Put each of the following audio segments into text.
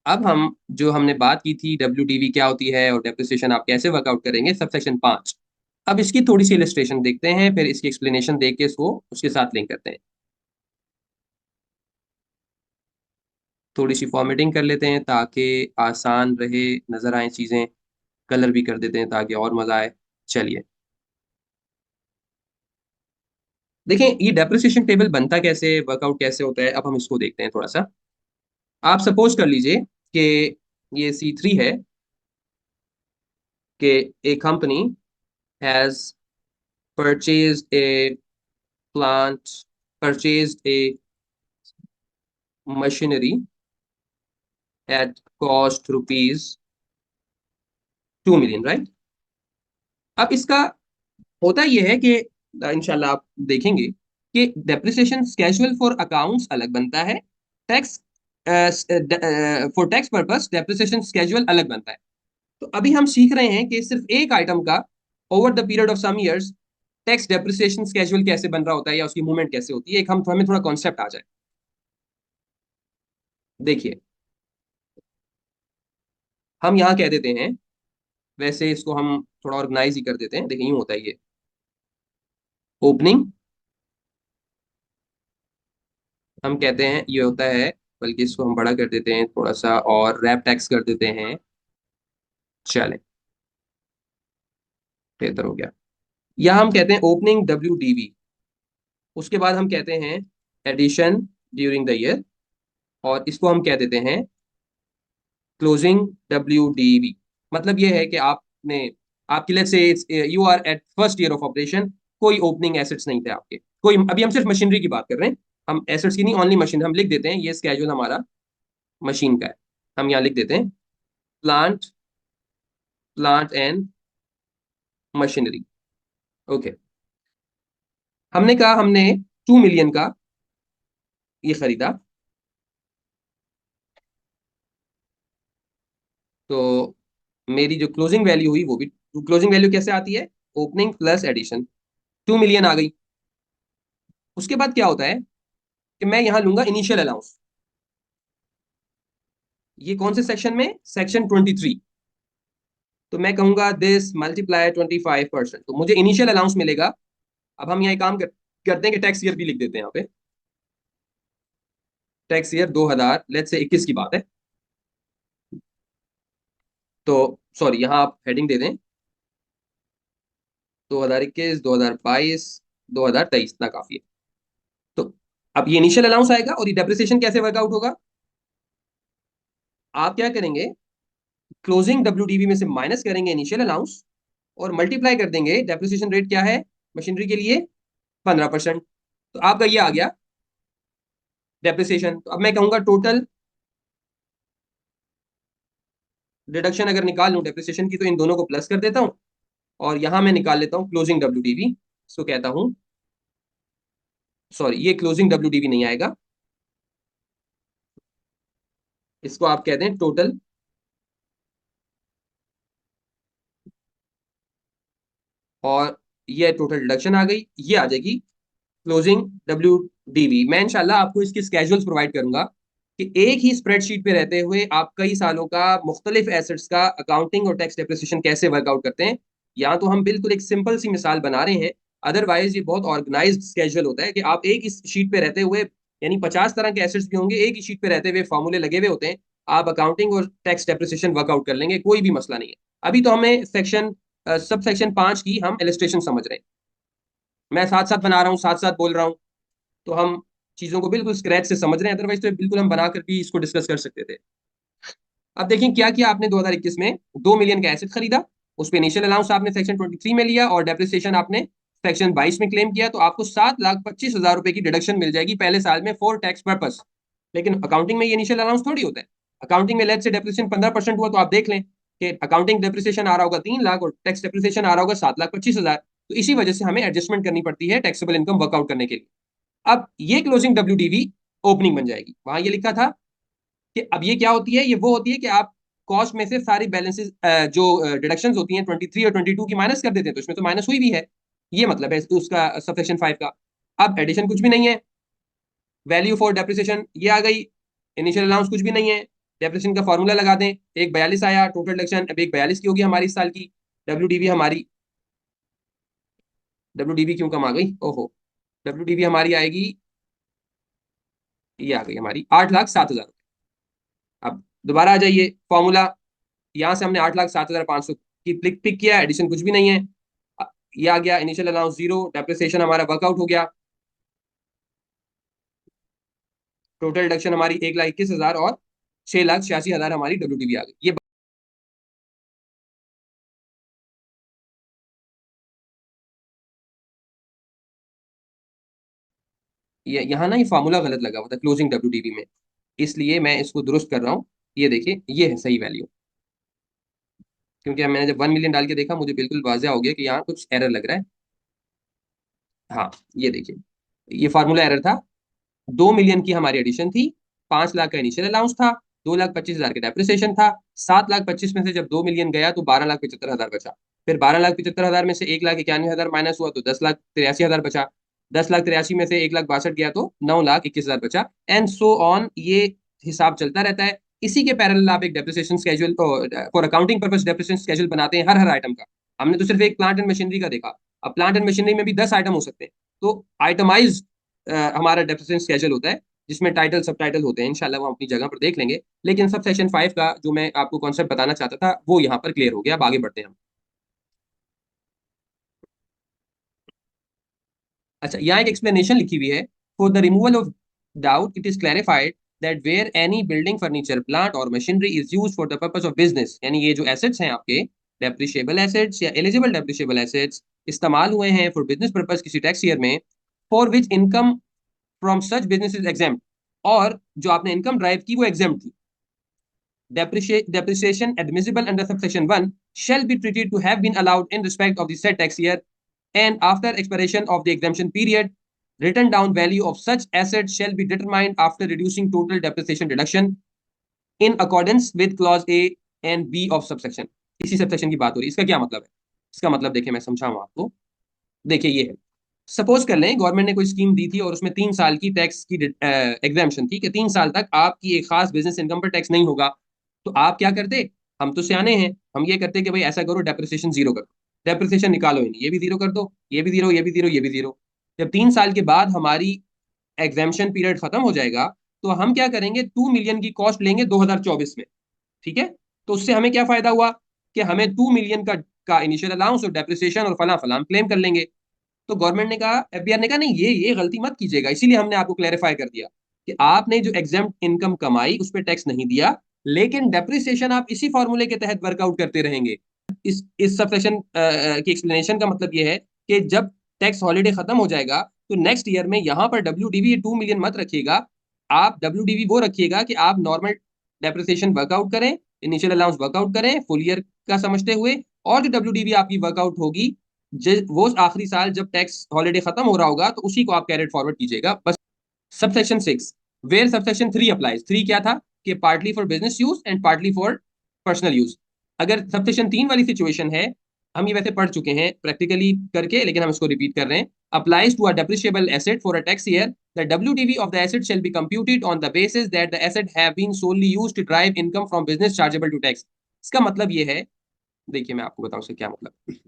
अब हम जो हमने बात की थी WDV क्या होती है और डेप्रिसिएशन आप कैसे वर्कआउट करेंगे, सब सेक्शन 5। अब इसकी थोड़ी सी इलस्ट्रेशन देखते हैं, फिर इसकी एक्सप्लेनेशन देख के इसको उसके साथ लिंक करते हैं। थोड़ी सी फॉर्मेटिंग कर लेते हैं ताकि आसान रहे, नजर आए चीजें। कलर भी कर देते हैं ताकि और मजा आए। चलिए देखें, ये डेप्रिसिएशन टेबल बनता कैसे, वर्कआउट कैसे होता है, अब हम इसको देखते हैं थोड़ा सा। आप सपोज कर लीजिए कि ये C3 है, कि a company has purchased a plant, purchased a machinery at cost ₹2 million, right. अब इसका होता यह है कि इंशाल्लाह आप देखेंगे कि डेप्रिसिएशन स्केजुअल फॉर अकाउंट्स अलग बनता है, tax for tax purpose depreciation schedule अलग बनता है। तो अभी हम सीख रहे हैं कि सिर्फ एक आइटम का over the period of some years tax depreciation schedule कैसे बन रहा होता है या उसकी मूवमेंट कैसे होती है, एक हम हमें थोड़ा कॉन्सेप्ट आ जाए। देखिए, हम यहाँ कह देते हैं, वैसे इसको हम थोड़ा ऑर्गेनाइज ही कर देते हैं। देखिए यूँ होता है ये, ओपनिंग हम कहते हैं ये होता है, बल्कि इसको हम बड़ा कर देते हैं थोड़ा सा और रैप टैक्स कर देते हैं। चलें, बेहतर हो गया। यहाँ हम कहते हैं ओपनिंग WDV, उसके बाद हम कहते हैं एडिशन ड्यूरिंग द ईयर, और इसको हम कह देते हैं क्लोजिंग WDV। मतलब ये है कि आपने, आपकी let's say you are at first year of operation, कोई ओपनिंग एसेट्स नहीं थे आपके, कोई, अभी हम सिर्फ मशीनरी की बात कर रहे हैं, हम एसेट्स की नहीं, ओनली मशीन। हम लिख देते हैं ये स्केड्यूल हमारा मशीन का है। हम यहाँ लिख देते हैं plant, plant and machinery. Okay, हमने कहा हमने 2 million का ये खरीदा, तो मेरी जो क्लोजिंग वैल्यू हुई वो भी, क्लोजिंग वैल्यू कैसे आती है, ओपनिंग प्लस एडिशन, 2 million आ गई। उसके बाद क्या होता है कि मैं यहाँ लूंगा इनिशियल अलाउंस। ये कौन से सेक्शन में, सेक्शन 23। तो मैं कहूंगा दिस मल्टीप्लाई 25%, तो मुझे इनिशियल अलाउंस मिलेगा। अब हम यहाँ एक काम करते हैं कि टैक्स ईयर भी लिख देते हैं यहाँ पे। टैक्स ईयर 2000 लेट्स से 21 की बात है, तो सॉरी यहाँ आप हेडिंग दे दें 2021, 2022, 2023, इतना काफी है। तो अब ये इनिशियल अलाउंस आएगा और ये डेप्रिसिएशन कैसे वर्कआउट होगा। आप क्या करेंगे, क्लोजिंग WDV में से माइनस करेंगे इनिशियल अलाउंस और मल्टीप्लाई कर देंगे, डेप्रिसिएशन रेट क्या है मशीनरी के लिए, 15%। तो आपका ये आ गया डेप्रिसिएशन। तो अब मैं कहूंगा टोटल डिडक्शन अगर निकाल लूं डेप्रिसिएशन की, तो इन दोनों को प्लस कर देता हूं और यहां मैं निकाल लेता हूं क्लोजिंग WDV। इसको कहता हूं, सॉरी ये क्लोजिंग WDV नहीं आएगा, इसको आप कहते हैं टोटल, और ये टोटल डिडक्शन आ गई, ये आ जाएगी क्लोजिंग WDV। मैं इंशाल्लाह आपको इसकी स्केजुअल्स प्रोवाइड करूंगा कि एक ही स्प्रेडशीट पे रहते हुए आप कई सालों का मुख्तलिफ एसेट्स का अकाउंटिंग और टैक्स डेप्रिसिएशन कैसे वर्कआउट करते हैं। यहाँ तो हम बिल्कुल एक सिंपल सी मिसाल बना रहे हैं, अदरवाइज ये बहुत ऑर्गेनाइज्ड स्केजुअल होता है कि आप एक ही शीट पे रहते हुए, यानी 50 तरह के एसेट्स भी होंगे, एक ही शीट पे रहते हुए फॉर्मूले लगे हुए होते हैं, आप अकाउंटिंग और टैक्स डेप्रिसिएशन वर्कआउट कर लेंगे, कोई भी मसला नहीं है। अभी तो हमें सेक्शन सब सेक्शन 5 की हम इलस्ट्रेशन समझ रहे हैं, मैं साथ साथ बना रहा हूँ, साथ साथ बोल रहा हूँ, तो हम चीजों को बिल्कुल स्क्रैच से समझ रहे हैं, अदरवाइज तो बिल्कुल हम बनाकर भी इसको डिस्कस कर सकते थे। अब देखिए क्या किया आपने, 2021 में 2 million का एसेट खरीदा, उस पर इनिशियल अलाउंस आपने सेक्शन 23 में लिया और डेप्रिसिएशन आपने सेक्शन 22 में क्लेम किया, तो आपको 7,25,000 रुपए की डिडक्शन मिल जाएगी पहले साल में फॉर टैक्स पर्पस। लेकिन अकाउंटिंग में ये इनिशियल अलाउंस थोड़ी होता है। अकाउंटिंग में लेट से डेप्रिसिएशन 15% हुआ, तो आप देख लें कि अकाउंटिंग डेप्रिसिएशन आ रहा होगा 3 लाख और टैक्स डेप्रिसिएशन आ रहा होगा 7,25,000। तो इसी वजह से हमें एडजस्टमेंट करनी पड़ती है टैक्सेबल इनकम वर्कआउट करने के लिए। अब ये क्लोजिंग WDV ओपनिंग बन जाएगी, वहां ये लिखा था कि अब ये क्या होती है, ये वो होती है कि आप कॉस्ट में से सारी बैलेंसेस जो डिडक्शंस होती हैं 23 और 22 की माइनस कर देते हैं, तो इसमें तो माइनस हुई भी है, ये मतलब है उसका सबसेक्शन 5 का। अब एडिशन कुछ भी नहीं है, वैल्यू फॉर डेप्रिसिएशन ये आ गई, इनिशियल अलाउंस कुछ भी नहीं है, डेप्रिसिएशन का फॉर्मूला लगा दें, एक 42 आया टोटल डिडक्शन, अब एक 42 की होगी हमारी इस साल की डब्ल्यू हमारी। डब्ल्यू क्यों कम आ गई, ओहो, डब्ल्यू हमारी आएगी, ये आ गई हमारी 8,07,000। अब दोबारा आ जाइए फॉर्मूला, यहाँ से हमने 8,07,500 की पिक किया, एडिशन कुछ भी नहीं है। ये आ गया इनिशियल अलाउंस 0, डेप्रिसिएशन हमारा वर्कआउट हो गया, टोटल डिडक्शन हमारी 1,21,000 और 6,86,000 हमारी डब्ल्यू आ गई। ये यहाँ ना ये फार्मूला गलत लगा हुआ था क्लोजिंग डब्ल्यू में, इसलिए मैं इसको दुरुस्त कर रहा हूँ। ये देखिए ये है सही वैल्यू, क्योंकि मैंने जब 1 मिलियन डाल के देखा मुझे बिल्कुल वाज़ह हो गया कि यहाँ कुछ एरर लग रहा है। हाँ ये देखिए, ये फार्मूला एरर था। 2 मिलियन की हमारी एडिशन थी, 5 लाख का इनिशियल अलाउंस था, 2,25,000 का डेप्रिसिएशन था। 7,25,000 में से जब 2 मिलियन गया तो 12,75,000 बचा। फिर 12,75,000 में से 1,91,000 माइनस हुआ तो 10,83,000 बचा। 10,83,000 में से 1,62,000 गया तो 9,21,000 बचा, एंड सो ऑन। ये हिसाब चलता रहता है। इसी के पैरेलल आप एक depreciation schedule for accounting purpose depreciation schedule बनाते हैं हर हर आइटम का। हमने तो सिर्फ एक प्लांट एंड मशीनरी का देखा, अब प्लांट एंड मशीनरी में भी 10 आइटम हो सकते हैं। तो आइटमाइज हमारा डेप्रिसिएशन स्केड्यूल होता है, जिसमें टाइटल सब टाइटल होते हैं, इंशाल्लाह वो हम अपनी जगह पर देख लेंगे। लेकिन सब सेक्शन 5 का जो मैं आपको कॉन्सेप्ट बताना चाहता था वो यहाँ पर क्लियर हो गया। अब आगे बढ़ते हैं हम। अच्छा, यहाँ एक एक्सप्लेनेशन लिखी हुई है, for the removal of doubt it is clarified that where any building furniture plant or machinery is used for the purpose of business, यानी ये जो एसेट्स हैं आपके डेप्रिशिएबल एसेट्स या एलिजिबल डेप्रिशिएबल एसेट्स इस्तेमाल हुए हैं फॉर बिजनेस पर्पस किसी टैक्स ईयर में, for which income from such business is exempt, और जो आपने इनकम ड्राइव की वो एग्जेम्प्ट थी, depreciation admissible under subsection 1 shall be treated to have been allowed in respect of the said tax year, and after expiration of the exemption period, written down value of such asset shall be determined after reducing total depreciation deduction in accordance with clause A and B of subsection। इसी subsection की बात हो रही है। इसका क्या मतलब है, इसका मतलब देखिए मैं समझाऊं आपको। देखिए ये है, सपोज कर लें गवर्नमेंट ने कोई स्कीम दी थी और उसमें 3 साल की टैक्स की एग्जामेशन थी कि 3 साल तक आपकी एक खास बिजनेस इनकम पर टैक्स नहीं होगा। तो आप क्या करते, हम तो सियाने हैं, हम ये करते कि भाई ऐसा करो डेप्रिसिएशन जीरो कर दो, डेप्रिसिएशन निकालो ही नहीं, ये भी जीरो कर दो, ये भी जीरो, ये भी जीरो, ये भी जीरो। जब 3 साल के बाद हमारी एग्जामेशन पीरियड खत्म हो जाएगा तो हम क्या करेंगे, 2 मिलियन की कॉस्ट लेंगे 2024 में। ठीक है, तो उससे हमें क्या फायदा हुआ कि हमें 2 मिलियन का इनिशियल अलाउंस और डेप्रिसिएशन और फला फला क्लेम कर लेंगे। तो गवर्नमेंट ने कहा, एफबीआर ने कहा नहीं, ये गलती मत कीजिएगा, इसीलिए हमने आपको क्लैरिफाई कर दिया कि आपने जो एग्जाम इनकम कमाई उस पर टैक्स नहीं दिया, लेकिन डेप्रिसिएशन आप इसी फॉर्मूले के तहत वर्कआउट करते रहेंगे। इस सबसेक्शन की एक्सप्लेनेशन का मतलब ये है कि जब टैक्स हॉलीडे खत्म हो जाएगा तो नेक्स्ट ईयर में यहाँ पर डब्ल्यू 2 मिलियन मत रखिएगा, आप डब्ल्यू वो रखिएगा कि आप नॉर्मल डेप्रिसिएशन वर्कआउट करें, इनिशियल अलाउंस वर्कआउट करें फुल ईयर का समझते हुए, और जो डब्ल्यू आपकी वर्कआउट होगी वो आखिरी साल जब टैक्स हॉलीडे खत्म हो रहा होगा तो उसी को आप कैरेट फॉरवर्ड कीजिएगा बस। Subsection 6 where subsection 3 applies. 3 क्या था कि partly for business use and partly for personal use. अगर सबसेक्शन 3 वाली सिचुएशन है, हम ये वैसे पढ़ चुके हैं प्रैक्टिकली करके, लेकिन हम इसको रिपीट कर रहे हैं। Applies to a depreciable asset for a tax year, the WDV of the asset shall be computed on the basis that the asset have been solely used to derive income from business chargeable to tax. इसका मतलब ये है, देखिए मैं आपको बताऊं इसका क्या मतलब।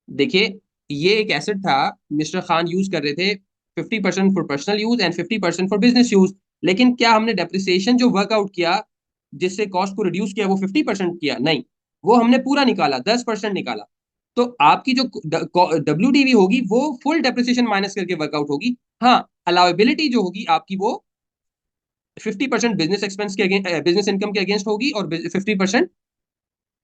देखिए ये एक एसेट था, मिस्टर खान यूज कर रहे थे 50% for personal use and 50% for business use, लेकिन क्या हमने डेप्रिसिएशन जो वर्कआउट किया जिससे कॉस्ट को रिड्यूस किया वो 50% किया? नहीं, वो हमने पूरा निकाला, 10% निकाला। तो आपकी जो डब्ल्यू होगी वो फुल डेप्रिसिएशन माइनस करके वर्कआउट होगी। हाँ, अलाउेबिलिटी जो होगी आपकी वो 50% बिजनेस एक्सपेंस के बिजनेस इनकम के अगेंस्ट होगी और 50%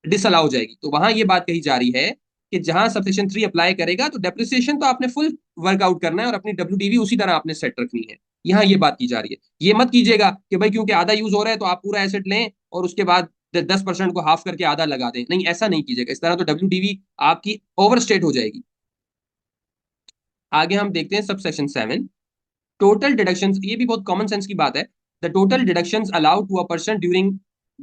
डिसअलाउ हो जाएगी। तो वहां ये बात कही जा रही है कि जहां सबसेक्शन 3 अप्लाई करेगा तो डेप्रिसिएशन तो आपने फुल वर्कआउट करना है और अपनी डब्ल्यू उसी तरह आपने सेट रखनी है। यहाँ ये बात की जा रही है। ये मत कीजिएगा कि भाई क्योंकि आधा यूज हो रहा है तो आप पूरा एसेट लें और उसके बाद 10% को हाफ करके आधा लगा दें, नहीं ऐसा नहीं कीजिएगा, इस तरह तो डब्ल्यू आपकी ओवर स्टेट हो जाएगी। आगे हम देखते हैं सबसेक्शन 7 टोटल डिडक्शंस। ये भी बहुत कॉमन सेंस की बात है। The total deductions allowed to a person during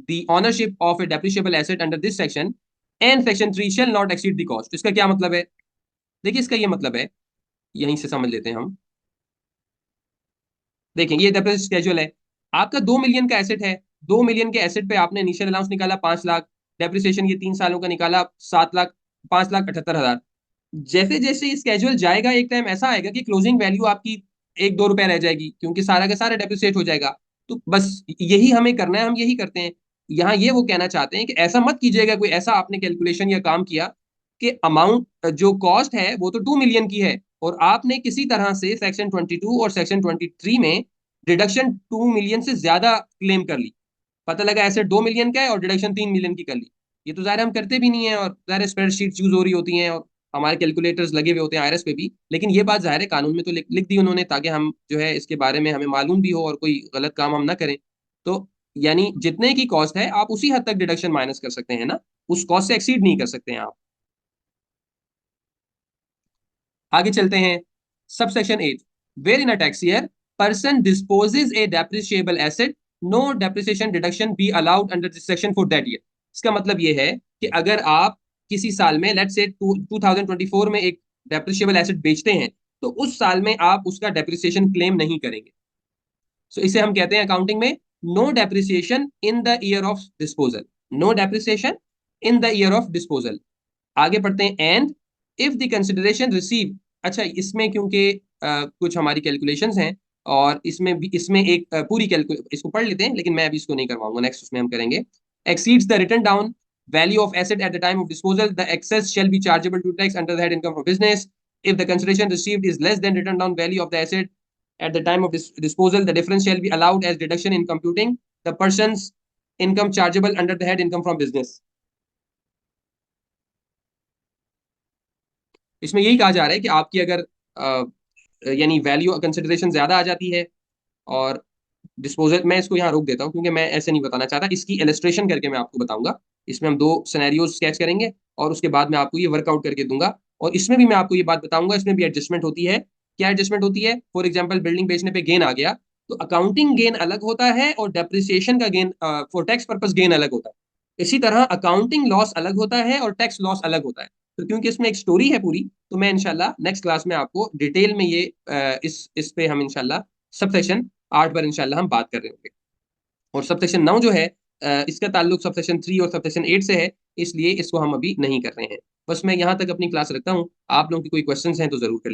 the ownership of a depreciable asset under this section and section 3 shall not exceed the cost. इसका क्या मतलब है, देखिए इसका ये मतलब है, यहीं से समझ लेते हैं हम। देखिए ये डेप्रिसिएशन स्केड्यूल है, आपका 2 मिलियन का एसेट है, 2 मिलियन के एसेट पे आपने इनिशियल अलाउंस निकाला 5 लाख, डेप्रिसिएशन ये 3 सालों का निकाला 7 लाख, 5,78,000। जैसे जैसे स्केड्यूल जाएगा एक टाइम ऐसा आएगा कि क्लोजिंग वैल्यू आपकी 1-2 रुपए रह जाएगी, क्योंकि सारा का सारा डेप्रिसिएट हो जाएगा। तो बस यही हमें करना है, हम यही करते हैं। यहाँ ये वो कहना चाहते हैं कि ऐसा मत कीजिएगा, कोई ऐसा आपने कैलकुलेशन या काम किया कि अमाउंट जो कॉस्ट है वो तो 2 मिलियन की है, और आपने किसी तरह से सेक्शन 22 और सेक्शन 23 में डिडक्शन 2 मिलियन से ज्यादा क्लेम कर ली। पता लगा एसेट 2 मिलियन का है और डिडक्शन 3 मिलियन की कर ली। ये तो ज़ाहिर हम करते भी नहीं है, और ज़ाहिर स्प्रेडशीट यूज हो रही होती हैं और हमारे कैलकुलेटर्स लगे हुए होते हैं आईआरएस पे भी, लेकिन ये बात ज़ाहिर है कानून में तो लिख दी उन्होंने, ताकि हम जो है इसके बारे में हमें मालूम भी हो और कोई गलत काम हम ना करें। तो यानी जितने की कॉस्ट है आप उसी हद तक डिडक्शन माइनस कर सकते हैं ना, उस कॉस्ट से एक्सीड नहीं कर सकते हैं आप। आगे चलते हैं। Subsection 8, where in a tax year person disposes a depreciable asset, no depreciation deduction be allowed under this section for that year. इसका मतलब ये है कि अगर आप किसी साल में लेट्स से 2024 में एक डेप्रिशिएबल एसेट बेचते हैं, तो उस साल में आप उसका डेप्रिसिएशन क्लेम नहीं करेंगे। सो इसे हम कहते हैं अकाउंटिंग में no depreciation in the year of disposal. No depreciation in the year of disposal. आगे पढ़ते हैं। And if the consideration receive, अच्छा इसमें क्योंकि कुछ हमारी कैलकुलेशंस हैं, और इसमें भी इसमें एक पूरी कैलकुले इसको पढ़ लेते हैं, लेकिन मैं अभी इसको नहीं करवाऊंगा, नेक्स्ट उसमें हम करेंगे। Exceeds the written down value of asset at the time of disposal, the excess shall be chargeable to tax under the head income from business. If the consideration received is less than written down value of the asset at the time of disposal, the difference shall be allowed as deduction in computing the person's income chargeable under the head income from business। इसमें यही कहा जा रहा है कि आपकी अगर यानी वैल्यू कंसिडरेशन ज्यादा आ जाती है, और डिस्पोजल, मैं इसको यहाँ रोक देता हूँ क्योंकि मैं ऐसे नहीं बताना चाहता, इसकी इलस्ट्रेशन करके मैं आपको बताऊंगा। इसमें हम 2 सिनेरियोज स्केच करेंगे और उसके बाद मैं आपको ये वर्कआउट करके दूंगा, और इसमें भी मैं आपको ये बात बताऊंगा, इसमें भी एडजस्टमेंट होती है। क्या एडजस्टमेंट होती है? फॉर एग्जाम्पल बिल्डिंग बेचने पे गेन आ गया, तो अकाउंटिंग गेन अलग होता है और डेप्रिसिएशन का gain for tax purpose gain अलग होता है। इसी तरह अकाउंटिंग लॉस अलग होता है और टैक्स लॉस अलग होता है। तो क्योंकि इसमें एक स्टोरी है पूरी, तो मैं इंशाल्लाह नेक्स्ट क्लास में आपको डिटेल में ये इस पे हम इंशाल्लाह सब सेक्शन 8 पर इंशाल्लाह हम बात कर रहे होंगे। और सब सेक्शन 9 जो है इसका ताल्लुक सब सेक्शन 3 और सब सेक्शन 8 से है, इसलिए इसको हम अभी नहीं कर रहे हैं। बस मैं यहाँ तक अपनी क्लास रखता हूँ, आप लोगों की कोई क्वेश्चंस हैं तो जरूर कर